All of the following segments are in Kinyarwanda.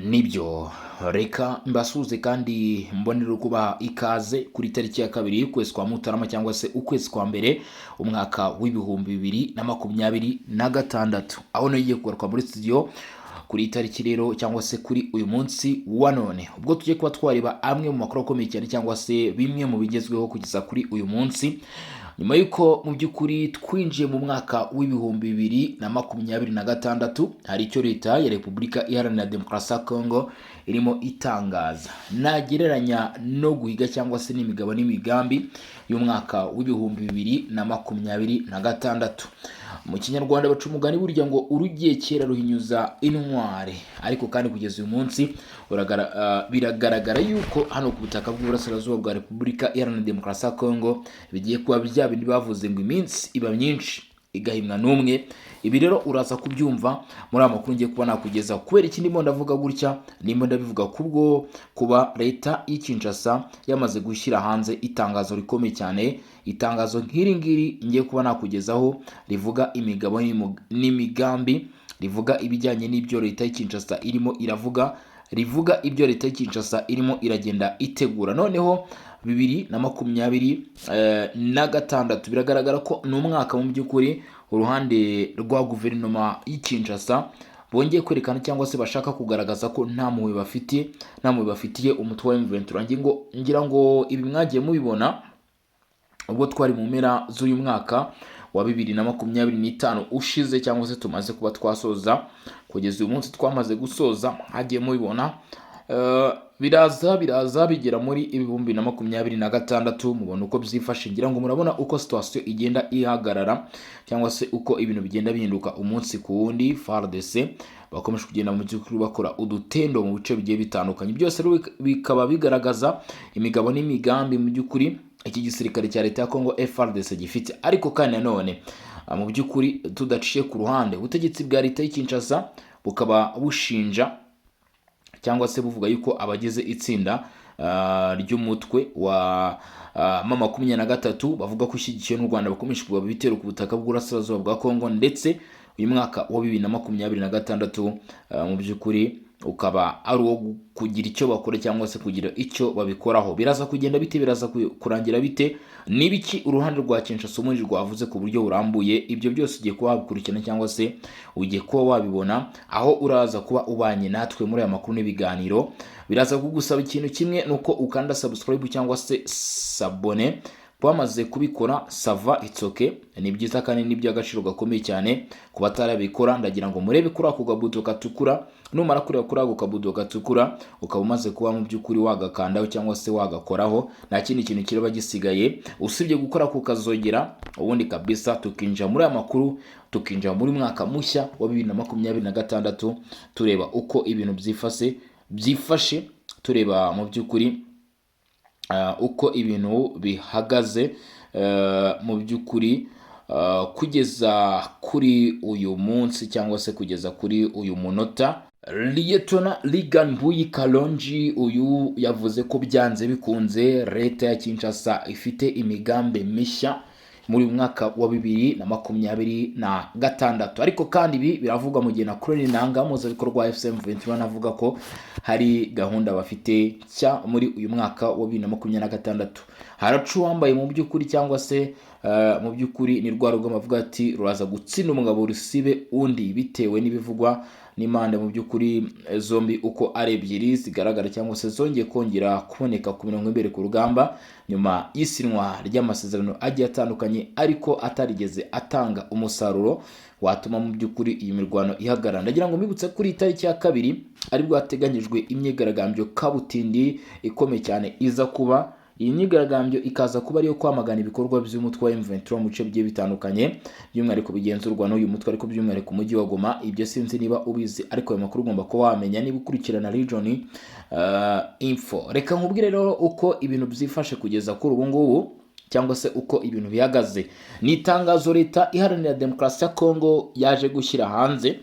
Nibyo reka mbasuze kandi mbonera kuba ikaze kuri tariki ya kabiri y'ukwezi kwa Mutarama cyangwa se ukwezi kwa mbere umwaka w'ibihumbi 2026 aho nagiye kugaruka muri studio kuri tariki rero cyangwa se kuri uyu munsi wa none ubwo tugiye kuba twareba amwe mu makuru akomeye cyane cyangwa se bimwe mu bigezweho kugeza kuri uyu munsi nyuma yuko mu by'ukuri twinjiye mu mwaka w'ibihumbi 2026 hari icyo leta ya Repubulika Iharanira Demokarasi ya Kongo irimo itangaza nagereranya no guhiga cyangwa se n'imigabo n'imigambi y'umwaka w'ibihumbi 2026 mu kinyarwanda baca umugani burya ngo urugiye kera ruhinyuza intware ariko kandi kugeza uyu munsi biragaragara yuko hano ku butaka bw'uburasirazuba bwa Repubulika Iharanira Demokarasi ya Kongo bigiye kuba bya bindi bavuze ngo iminsi iba myinshi igahimwa n'umwe. Ibi rero uraza kubyumva muri aya makuru ngiye kuba nakugeza kubera iki ndimo ndavuga gutya ndimo ndabivuga kubwo kuba leta y'Kinshasa yamaze gushyira hanze itangazo rikomeye cyane. Itangazo nk'iri ngiri ngiye kuba nakugezaho rivuga imigabo n'imigambi, rivuga ibijyanye n'ibyo leta y'Kinshasa irimo iravuga, rivuga ibyo leta y'Kinshasa irimo iragenda itegura. Noneho 2026 biragaragara ko n'umwaka mu by'ukuri uruhande rwa guverinoma y'Kinshasa bongeye kwerekana cyangwa se bashaka kugaragaza ko nta mpuhwe bafitiye umutwe wa M23. Ngira ngo ibi mwagiye mubibona ubwo twari mu mpera z'uyu mwaka wa 2025 ushize cyangwa se tumaze kuba twasoza kugeza uyu munsi twamaze gusoza hagiye mubibona biraza bigera muri 2026 mubona uko byifashe. Ngira ngo murabona uko situation igenda ihagarara cyangwa se uko ibintu bigenda bihinduka umunsi ku wundi. FARDC bakomeje kugenda mu by'ukuri bakora udutendo mu bice bigiye bitandukanye, byose bikaba bigaragaza imigabo n'imigambi mu by'ukuri iki gisirikare cya leta ya Kongo FARDC gifite. Ariko kandi nanone mu by'ukuri tudaciye ku ruhande ubutegetsi bwa leta y'Kinshasa bukaba bushinja cyangwa se buvuga yuko abagize itsinda ry'umutwe wa M23 bavuga ko ushyigikiye n'u Rwanda bakomeje kuba bitero ku butaka bw'urasirazuba bwa Kongo, ndetse uyu mwaka wa 2026 mu by'ukuri ukaba ari uwo kugira icyo bakora cyangwa se kugira icyo babikoraho. Biraza kugenda bite, biraza kurangira bite, nibiki uruhande rwa Kinshasa muri rwavuze ku buryo burambuye, ibyo byose ugiye kuba wabikurikirana cyangwa se ugiye kuba wabibona aho uraza kuba ubanye natwe muri aya makuru n'ibiganiro. Biraza kugusaba ikintu kimwe nuko ukanda subscribe cyangwa se s'abone. Bamaze kubikora sava it's okay, ni byiza kandi ni by'agaciro gakomeye cyane ku batarabikora. Ndagira ngo murebe kuri ako kabuto gatukura, numara kureba kuri ako kabuto gatukura ukaba umaze kuba mu by'ukuri wagakandaho cyangwa se wagakoraho, nta kindi kintu kiraba gisigaye usibye gukora ku kazogera, ubundi kabisa tukinjira muri aya makuru, tukinjira muri mwaka mushya wa 2026 tureba uko ibintu byifashe tureba mu by'ukuri uko ibintu bihagaze mu by'ukuri kugeza kuri uyu munsi cyangwa se kugeza kuri uyu munota. Lieutenant Ligan Mbuyi Kalonji uyu yavuze ko byanze bikunze leta ya Kinshasa ifite imigambi mishya muri mwaka wa 2026. Ariko kandi ibi biravugwa mu gihe na Colonel Nanga muzabikorwa FM21 avuga ko hari gahunda bafite cya muri uyu mwaka wa 2026. Haracu wambaye mu by'ukuri cyangwa se mu by'ukuri ni rwa rugo mavuga ati ruraza gutsinda umugabo rusibe undi, bitewe n'ibivugwa n'imanda mu by'ukuri zombi uko ari ebyiri zigaragara cyangwa se zongeye kongera kuboneka ku mirongo imbere ku rugamba nyuma y'isinwa ry'amasezerano agiye atandukanye ariko atarigeze atanga umusaruro watuma mu by'ukuri iyi mirwano ihagarara. Ndagira ngo mbibutse kuri tariki ya kabiri aribwo hateganyijwe imyigaragambyo kabutindi ikomeye cyane iza kuba. Iyi myigaragambyo ikaza kuba ariyo kwamagana ibikorwa by'umutwe wa M23 mu bice bigiye bitandukanye by'umwihariko bigenzurwa n'uyu mutwe, ariko by'umwihariko umujyi wa Goma. Ibyo sinzi niba ubizi, ariko ayo makuru ugomba kuba wamenya niba ukurikirana Region Info. Reka nkubwire rero uko ibintu byifashe kugeza kuri ubu ngubu cyangwa se uko ibintu bihagaze. Ni itangazo leta Iharanira Demokarasi ya Kongo yaje gushyira hanze.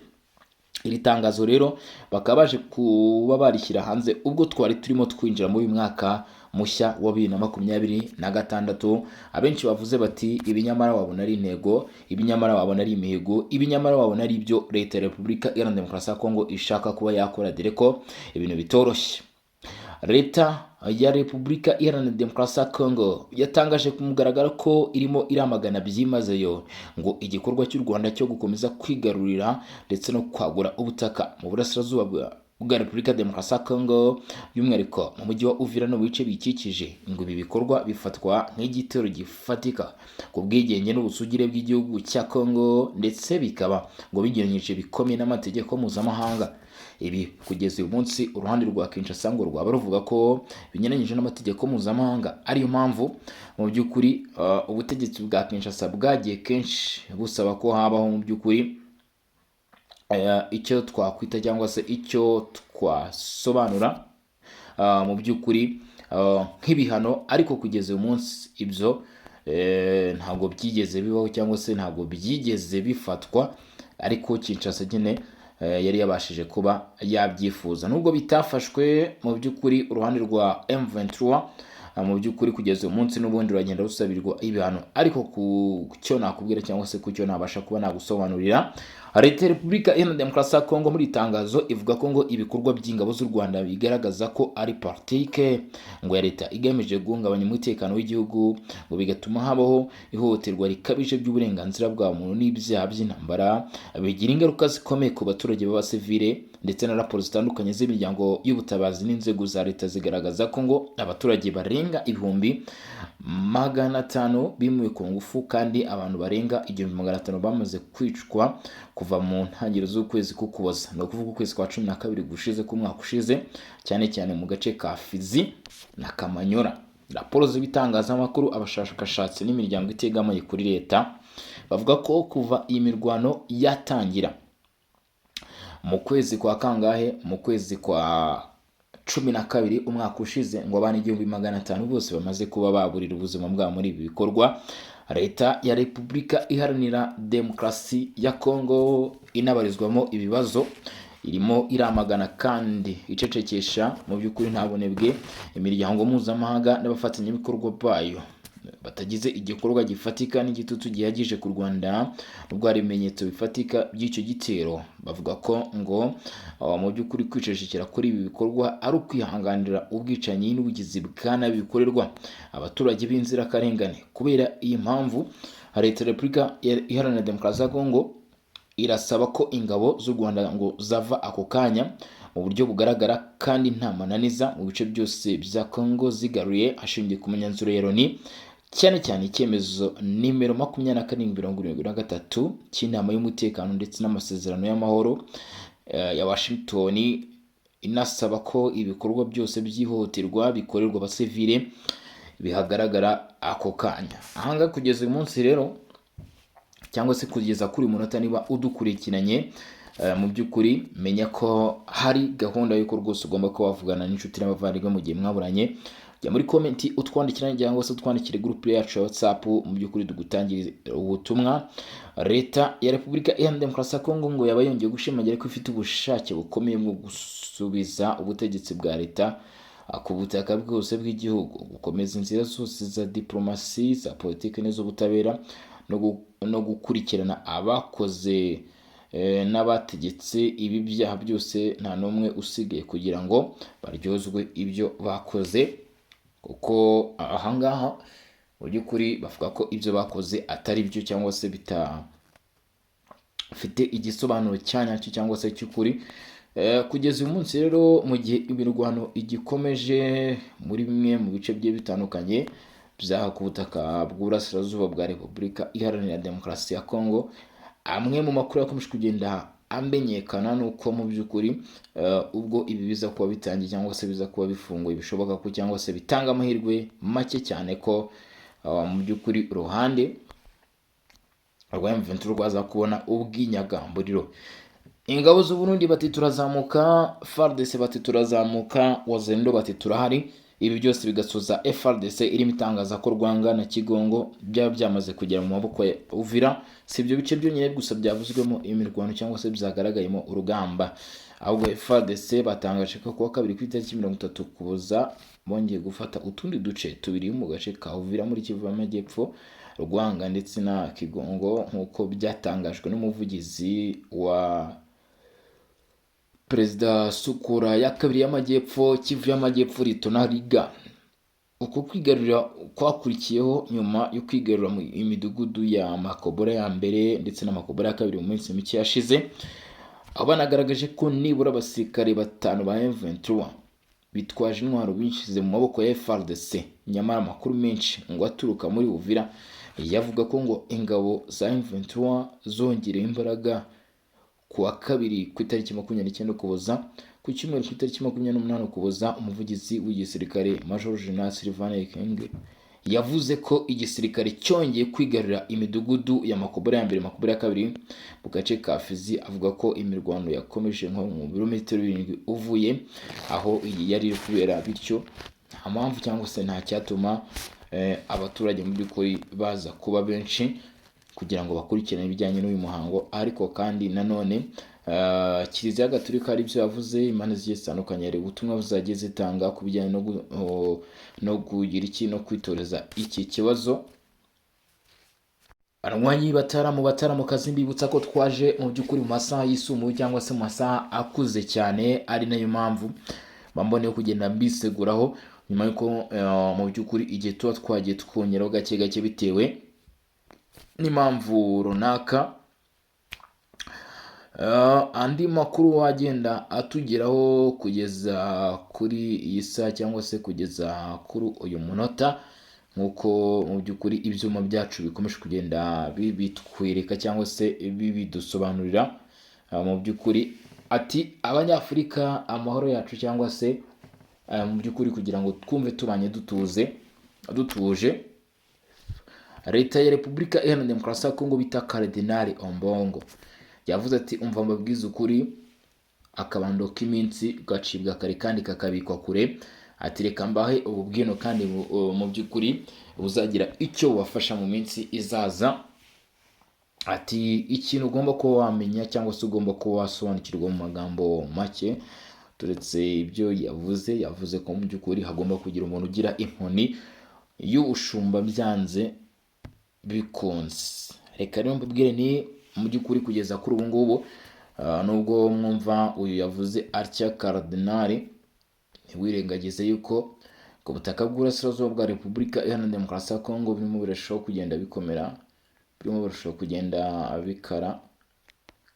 Iri tangazo rero bakaba baje kuba barishyira hanze ubwo twari turimo twinjira muri uyu mwaka mushya wa 2026. Abenshi bavuze bati ibinyamara wabona ari intego, ibinyamara wabona ari imihigo, ibinyamara wabona ari ibyo leta ya Repubulika Iharanira Demokarasi ya Kongo ishaka kuba yakora, dore ko ibintu bitoroshye. Leta ya Repubulika Iharanira Demokarasi ya Kongo yatangaje ku mugaragaro ko irimo iramagana byimazeyo ngo igikorwa cy'u Rwanda cyo gukomeza kwigarurira ndetse no kwagura ubutaka mu burasirazuba bwa Repubulika Demokarasi ya Kongo, by'umwihariko mu mujyi wa Uvira no mu bice bikikije, ngo ibi bikorwa bifatwa nk'igitero gifatika ku bwigenge n'ubusugire bw'igihugu cya Kongo, ndetse bikaba ngo bigeranyije bikomeye n'amategeko mpuzamahanga. Ibi kugeza uyu munsi uruhande rwa Kinshasa ngo rwaba ruvuga ko binyuranyije n'amategeko mpuzamahanga. Ariyo mpamvu mu by'ukuri ubutegetsi bwa Kinshasa bwagiye kenshi busaba ko habaho mu by'ukuri icyo twakwita cyangwa se icyo twasobanura mu by'ukuri nk'ibihano, ariko kugeza uyu munsi ibyo ntabwo byigeze bibaho cyangwa se ntabwo byigeze bifatwa, ariko Kinshasa nyine yari yabashije kuba yabyifuza, nubwo bitafashwe mu by'ukuri uruhande rwa M23 mu by'ukuri kugeza uyu munsi n'ubundi uragenda rusabirwa ibihano. Ariko ku cyo nakubwira cyangwa se ku cyo nabasha kuba nagusobanurira, Leta ya Repubulika Iharanira Demokarasi ya Kongo muri itangazo ivuga ko ngo ibikorwa by'ingabo z'u Rwanda bigaragaza ko ari politike ngo ya leta igamije guhungabanya umutekano w'igihugu, ngo bigatuma habaho ihohoterwa rikabije by'uburenganzira bwa muntu n'ibyaha by'intambara, bigira ingaruka zikomeye ku baturage b'abasivile, ndetse na raporo zitandukanye z'imiryango y'ubutabazi n'inzego za leta zigaragaza ko ngo abaturage barenga 500 bimuwe ku ngufu, kandi abantu barenga 1500 bamaze kwicwa kuva mu ntangiriro z'ukwezi k'Ukuboza, no kuvuga ukwezi kwa 12 gushize k'umwaka ushize, cyane cyane mu gace ka Fizi na Kamanyora. Raporo z'ibitangazamakuru, abashakashatsi n'imiryango itegamiye kuri leta bavuga ko kuva iyi mirwano yatangira mu kwezi kwa kangahe, mu kwezi kwa 12 umwaka ushize, ngo abana 1500 bose bamaze kuba baburira ubuzima bwabo muri ibi bikorwa. Leta ya Repubulika Iharanira Demokarasi ya Kongo inabarizwamo ibibazo irimo iramagana kandi icecekesha mu by'ukuri ntabonebwe imiryango mpuzamahanga n'abafatanyabikorwa bayo batagize igikorwa gifatika n'igitutu gihagije ku Rwanda, nubwo hari ibimenyetso bifatika by'icyo gitero. Bavuga ko ngo mu by'ukuri kwicecekera kuri ibi bikorwa ari ukwihanganira ubwicanyi n'ubugizi bwa nabi bikorerwa abaturage b'inzirakarengane. Kubera iyi mpamvu, Leta ya Repubulika Iharanira Demokarasi ya Kongo irasaba ko ingabo z'u Rwanda ngo zava ako kanya mu buryo bugaragara kandi nta mananiza mu bice byose bya Kongo zigaruye, hashingiye ku myanzuro ya Loni, cyane cyane icyemezo nimero 2473 cy'inama y'umutekano ndetse n'amasezerano y'amahoro ya Washington, inasaba ko ibikorwa byose by'ihohoterwa bikorerwa abasivile bihagaragara ako kanya. Ahanga kugeza uyu munsi rero, cyangwa se kugeza kuri munota niba udukurikiranye, mu by'ukuri menya ko hari gahunda y'uko rwose ugomba kuba wavugana n'inshuti n'abavandimwe mu gihe mwaburanye. Jya muri komenti utwandikira cyangwa se utwandikire groupe yacu ya WhatsApp, mu by'ukuri dugutangire ubutumwa. Leta ya Repubulika Iharanira Demokarasi ya Kongo ngo yaba yongeye gushimangira ko ifite ubushake bukomeye bwo gusubiza ubutegetsi bwa leta ku butaka bwose bw'igihugu, gukomeza inzira zose za diplomasi, za politiki n'iz'ubutabera, no gukurikirana abakoze n'abategetse ibi byaha byose nta n'umwe usigaye, kugira ngo baryozwe ibyo bakoze. Kuko ahangaha mu by'ukuri bavuga ko ibyo bakoze atari byo, cyangwa se bitafite igisobanuro cyanyacyo cyangwa se cy'ukuri. Kugeza uyu munsi rero, mu gihe imirwano igikomeje muri bimwe mu bice bigiye bitandukanye byaha ku butaka bw'uburasirazuba bwa Repubulika Iharanira Demokarasi ya Kongo, amwe mu makuru yakomeje kugenda amenyekana nuko mu by'ukuri ubwo ibi biza kuba bitangiye cyangwa se biza kuba bifunguye, bishoboka ko cyangwa se bitanga amahirwe make cyane ko mu by'ukuri uruhande rwa M23 rwaza kubona ubwinyagamburiro. Ingabo z'u Burundi bati turazamuka, FARDC bati turazamuka, Wazalendo bati turahari. Ibi byose bigasoza FARDC irimo itangaza ko Rwanga na Kigongo byaba byamaze kugera mu maboko ya Uvira. Si ibyo bice byonyine gusa byavuzwemo imirwano cyangwa se byagaragayemo urugamba, ahubwo FARDC batangaje ko kuwa kabiri ku itariki 30 Ukuboza bongeye gufata utundi duce tubiri mu gace ka Uvira muri Kivu y'Amajyepfo, Rwanga ndetse na Kigongo, nk'uko byatangajwe n'umuvugizi wa Perezida Sukura ya kabiri y'Amajyepfo, Kivu y'Amajyepfo, Ritona Riga. Uko kwigarurira kwakurikiyeho nyuma yo kwigarura mu imidugudu ya Makobora ya mbere ndetse na Makobora ya kabiri mu minsi mike yashize, aho banagaragaje ko nibura abasirikare 5 ba M23 bitwaje intwaro bishize mu maboko ya FARDC. Nyamara amakuru menshi ngo aturuka muri Uvira yavuga ko ngo ingabo za M23 zongereye imbaraga kuwa kabiri ku itariki 29 Ukuboza, ku cyumweru ku itariki 28 Ukuboza. Umuvugizi w'igisirikare Major General Sylvain Ekenge yavuze ko igisirikare cyongeye kwigarurira imidugudu ya Makobora ya mbere, Makobora ya kabiri mu gace ka Fizi. Avuga ko imirwano yakomeje nko mu birometero 7 uvuye aho iyi yari kubera, bityo nta mpamvu cyangwa se nta cyatuma abaturage mu by'ukuri baza kuba benshi kugira ngo bakurikirane ibijyanye n'uyu muhango. Ariko kandi nanone Kiliziya Gatolika hari ibyo yavuze, imana zigiye zitandukanye hari ubutumwa buzagiye zitanga ku bijyanye no kugira iki no kwitoreza iki kibazo. Barwanyi bataramu kazi mbibutsa ko twaje mu by'ukuri mu masaha yisumuye cyangwa se mu masaha akuze cyane, ari nayo mpamvu mboneye kugenda mbiseguraho nyuma yuko mu by'ukuri igihe tuba twagiye twongeraho gake gake bitewe n'impamvu runaka. Andi makuru wagenda atugeraho kugeza kuri iyi saa cyangwa se kugeza kuri uyu munota, nk'uko mu by'ukuri ibyuma byacu bikomeje kugenda bibitwereka cyangwa se bibidusobanurira. Mu by'ukuri ati Abanyafurika amahoro yacu cyangwa se mu by'ukuri kugira ngo twumve tubanye dutuje, Leta ya Repubulika Iharanira Demokarasi ya Kongo bita Cardinal Ombongo yavuze ati umva mbabwiza ukuri, akabando k'iminsi gacibwa kare kandi kakabikwa kure. Ati reka mbahe ububwino kandi mu by'ukuri buzagira icyo bubafasha mu minsi izaza. Ati ikintu ugomba kuba wamenya cyangwa se ugomba kuba wasobanukirwa mu magambo make, turetse ibyo yavuze ko mu by'ukuri hagomba kugira umuntu ugira inkoni y'ubushumba byanze bikunze. Reka rero mbabwire ni mu by'ukuri kugeza kuri ubu ngubu, nubwo mwumva uyu yavuze atya Cardinal, ntiwirengagize yuko ku butaka bw'Uburasirazuba bwa Repubulika Iharanira Demokarasi ya Kongo birimo birushaho kugenda bikomera, birimo birushaho kugenda bikara,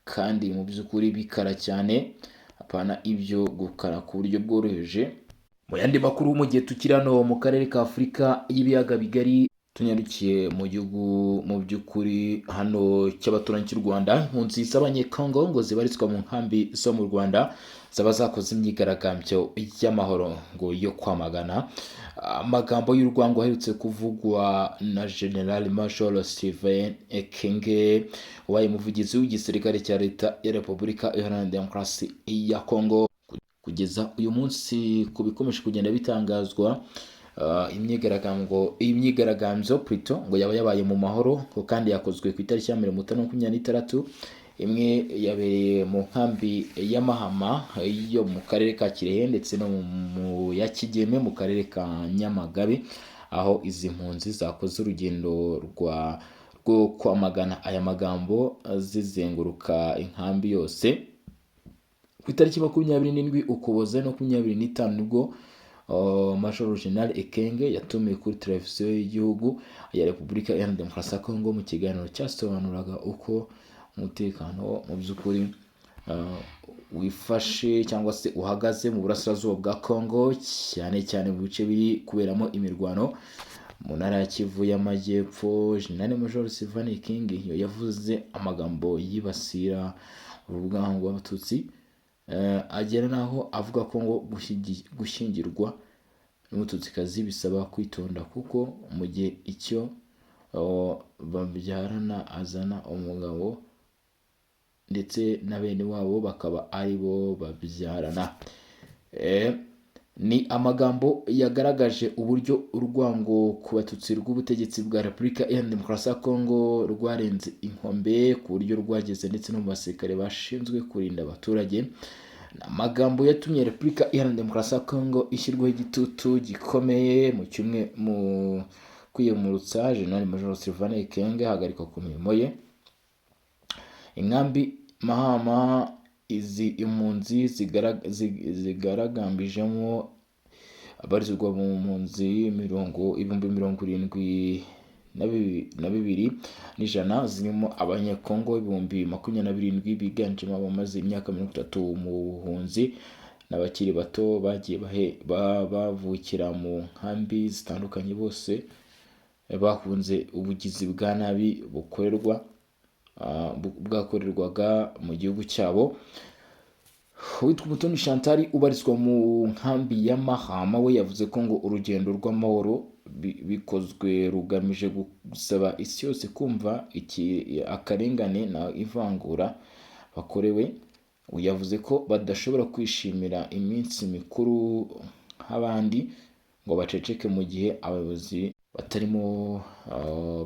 kandi mu by'ukuri bikara cyane, apana ibyo gukara ku buryo bworoheje. Mu yandi makuru mu gihe tukiri hano mu karere ka Afurika y'ibiyaga bigari, tunyarukiye mu gihugu mu by'ukuri hano cy'abaturanyi cy'u Rwanda, impunzi z'Abanyekongo ngo zibarizwa mu nkambi zo mu Rwanda zaba zakoze imyigaragambyo y'amahoro ngo yo kwamagana amagambo y'urwango aherutse kuvugwa na General Major Sylvain Ekenge, wabaye umuvugizi w'igisirikare cya Leta ya Repubulika Iharanira Demokarasi ya Kongo. Kugeza uyu munsi ku bikomeje kugenda bitangazwa, imyigaragambyo plutôt ngo yaba yabaye mu mahoro, kandi yakozwe ku itariki ya 15/26. Imwe yabereye mu nkambi ya Mahama yo mu karere ka Kirehe ndetse no mu ya Kigeme mu karere ka Nyamagabe, aho izi mpunzi zakoze urugendo rwo kwamagana aya magambo zizenguruka inkambi yose. Ku itariki 27 Ukuboza no 25 nibwo Major General Ekenge yatumiwe kuri televiziyo y'igihugu ya Repubulika Iharanira Demokarasi ya Kongo mu kiganiro cyasobanuraga uko umutekano mu by'ukuri wifashe cyangwa se uhagaze mu burasirazuba bwa Kongo, cyane cyane mu bice biri kuberamo imirwano mu ntara ya Kivu y'Amajyepfo. General Major Sylvain Ekenge yavuze amagambo yibasira urwango rw'Abatutsi, agera naho avuga ko ngo gushyingirwa n'umututsikazi bisaba kwitonda, kuko mu gihe icyo babyarana azana umugabo ndetse na bene wabo bakaba ari bo babyarana. Ni amagambo yagaragaje uburyo urwango ku Batutsi rw'ubutegetsi bwa Repubulika Iharanira Demokarasi ya Kongo rwarenze inkombe, ku buryo rwageze ndetse no mu basirikare bashinzwe kurinda abaturage amagambo yatumye Repubulika Iharanira Demokarasi ya Kongo ishyirwaho igitutu gikomeye mu kwiyemurutsa General Major Sylvain Ekenge ahagarikwa ku mirimo ye. Inkambi Mahama izi impunzi zigaragambijemo abarizwa mu mpunzi ibihumbi 72,100 zirimo abanyekongo ibihumbi 27 biganjemo abamaze imyaka 30 mu buhunzi n'abakiri bato bagiye bavukira mu nkambi zitandukanye, bose bahunze ubugizi bwa nabi bwakorerwaga mu gihugu cyabo. Witwa Umutoni Chantal ubarizwa mu nkambi ya Mahama we yavuze ko ngo urugendo rw'amahoro bikozwe rugamije gusaba isi yose kumva akarengane na ivangura bakorewe. Yavuze ko badashobora kwishimira iminsi mikuru nk'abandi ngo baceceke mu gihe abayobozi batarimo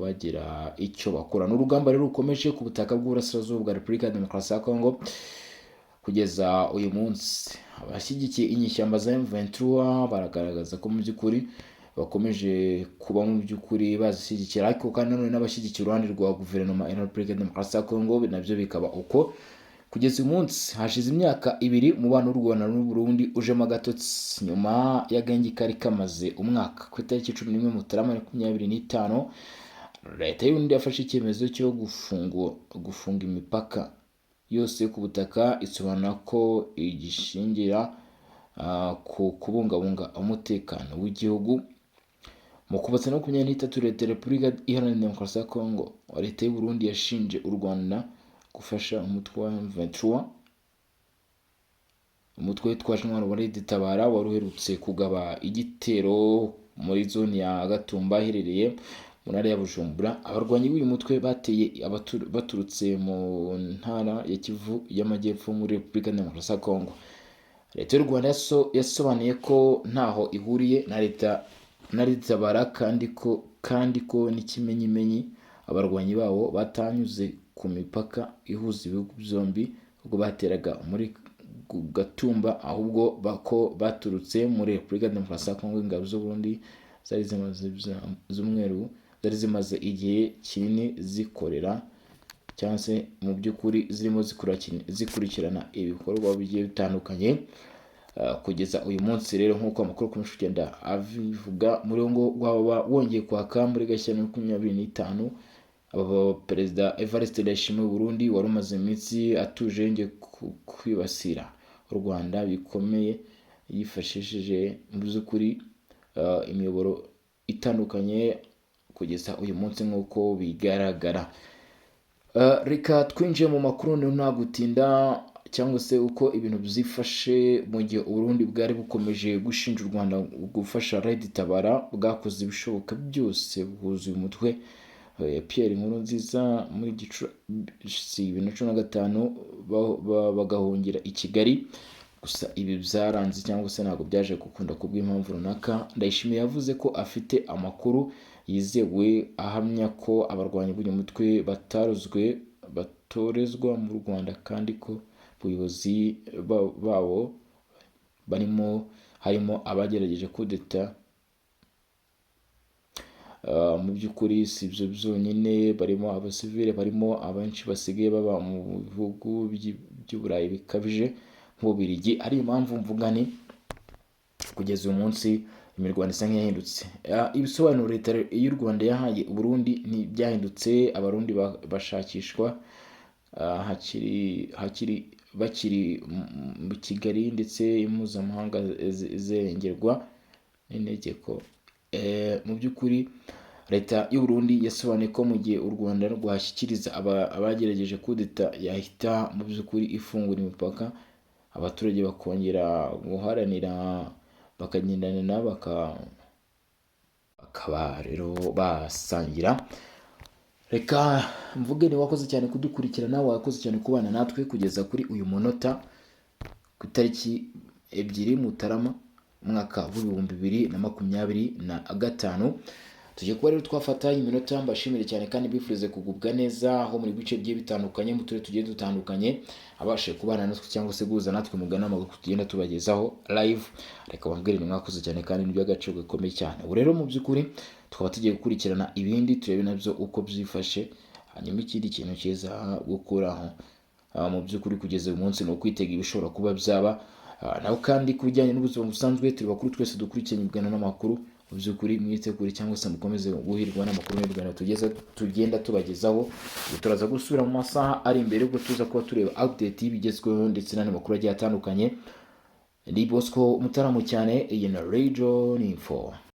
bagira icyo bakora. N'urugamba rero rukomeje ku butaka bw'uburasirazuba bwa Repubulika ya Demokarasi ya Kongo kugeza uyu munsi. Abashyigikiye inyishyamba za M23 baragaragaza ko mu by'ukuri bakomeje kuba mu by'ukuri bazishyigikira, ariko kandi nanone n'abashyigikiye uruhande rwa guverinoma ya Repubulika ya Demokarasi ya Kongo nabyo bikaba uko. Kugeza uyu munsi hashize imyaka 2 umubano w'u Rwanda n'u Burundi ujemo agatotsi nyuma y'agahenge kari kamaze umwaka. Ku itariki 11 Mutarama 2025 leta y'Uburundi yafashe icyemezo cyo gufunga imipaka yose ku butaka, isobanura ko igishingira ku kubungabunga umutekano w'igihugu. Mu Ukuboza 2023 leta ya Repubulika Iharanira Demokarasi ya Kongo leta y'u Burundi yashinje u Rwanda gufasha umutwe wa M23, umutwe witwaje intwaro wa Red Tabara wari uherutse kugaba igitero muri zone ya Gatumba iherereye mu ntara ya Bujumbura. Abarwanyi b'uyu mutwe bateye baturutse mu ntara ya Kivu y'Amajyepfo muri Repubulika ya Demokarasi ya Kongo. Leta y'u Rwanda yasobanuye ko ntaho ihuriye na leta na Red Tabara kandi ko n'ikimenyimenyi abarwanyi babo batanyuze ku mipaka ihuza ibihugu byombi ubwo bateraga muri Gatumba, ahubwo bako baturutse muri Repubulika ya Demokarasi ya Kongo. Ingabo z'u Burundi zari zimaze igihe kinini zikorera cyangwa se mu by'ukuri zirimo zikurikirana ibikorwa bigiye bitandukanye kugeza uyu munsi. Rero nk'uko amakuru akomeje kugenda abivuga, muri ngo waba wongeye kwaka muri Gashyantare 2025 Perezida Evariste Ndayishimiye w'u Burundi wari umaze iminsi atuje yongeye kwibasira u Rwanda bikomeye yifashishije mu by'ukuri imiyoboro itandukanye kugeza uyu munsi nk'uko bigaragara. Reka twinjiye mu makuru nta gutinda cyangwa se uko ibintu byifashe mu gihe u Burundi bwari bukomeje gushinja u Rwanda gufasha Red Tabara bwakoze ibishoboka byose buhuza uyu mutwe Pierre Nkurunziza muri Gicurasi 2015 bagahungira i Kigali. Gusa ibi byaranze cyangwa se ntabwo byaje gukunda kubw'impamvu runaka. Ndayishimiye yavuze ko afite amakuru yizewe ahamya ko abarwanyi b'uyu mutwe batorezwa mu Rwanda kandi ko ubuyobozi babo harimo abagerageje kudeta. Mu by'ukuri si ibyo byonyine, barimo abasivile, barimo abenshi basigaye baba mu bihugu by'Uburayi bikabije nk'Ububiligi. Ari impamvu mvugane kugeza uyu munsi imirwano isa nk'iyahindutse. Ibisobanuro leta y'u Rwanda yahaye u Burundi ntibyahindutse. Abarundi bashakishwa bakiri mu Kigali ndetse impuzamahanga zirengerwa n'integeko. Mu by'ukuri leta y'u Burundi yasobanuye ko mu gihe u Rwanda rwashyikiriza abagerageje kudeta yahita mu by'ukuri ifungura imipaka, abaturage bakongera guharanira bakagendana bakaba rero basangira. Reka mvuge ni wakoze cyane kudukurikirana, wakoze cyane kubana natwe kugeza kuri uyu munota ku itariki 2 Mutarama umwaka w'2025. tujye kuba rero twafata iminota mbashimire cyane kandi bifurize kugubwa neza aho muri bice bigiye bitandukanye mu turere tugiye dutandukanye abashe kubana natwe cyangwa se guhuza natwe mugana amakuru tugenda tubagezaho live. Reka bambwire ni mwakoze cyane kandi ni by'agaciro gakomeye cyane. Ubu rero mu by'ukuri tukaba tugiye gukurikirana ibindi turebe nabyo uko byifashe, hanyuma ikindi kintu cyiza gukuraho mu by'ukuri kugeza uyu munsi ni ukwitega ibishobora kuba byaba. Naho kandi ku bijyanye n'ubuzima busanzwe turi bakuru twese dukurikiranye ibiganiro n'amakuru, mu by'ukuri mwitegure cyangwa se mukomeze guhirwa n'amakuru n'ibiganiro tugenda tubagezaho. Turaza gusubira mu masaha ari imbere ubwo tuza kuba tureba update y'ibigezweho ndetse n'andi makuru agiye atandukanye. Ni Bosco Mutaramu cyane, iyi na Radio Info.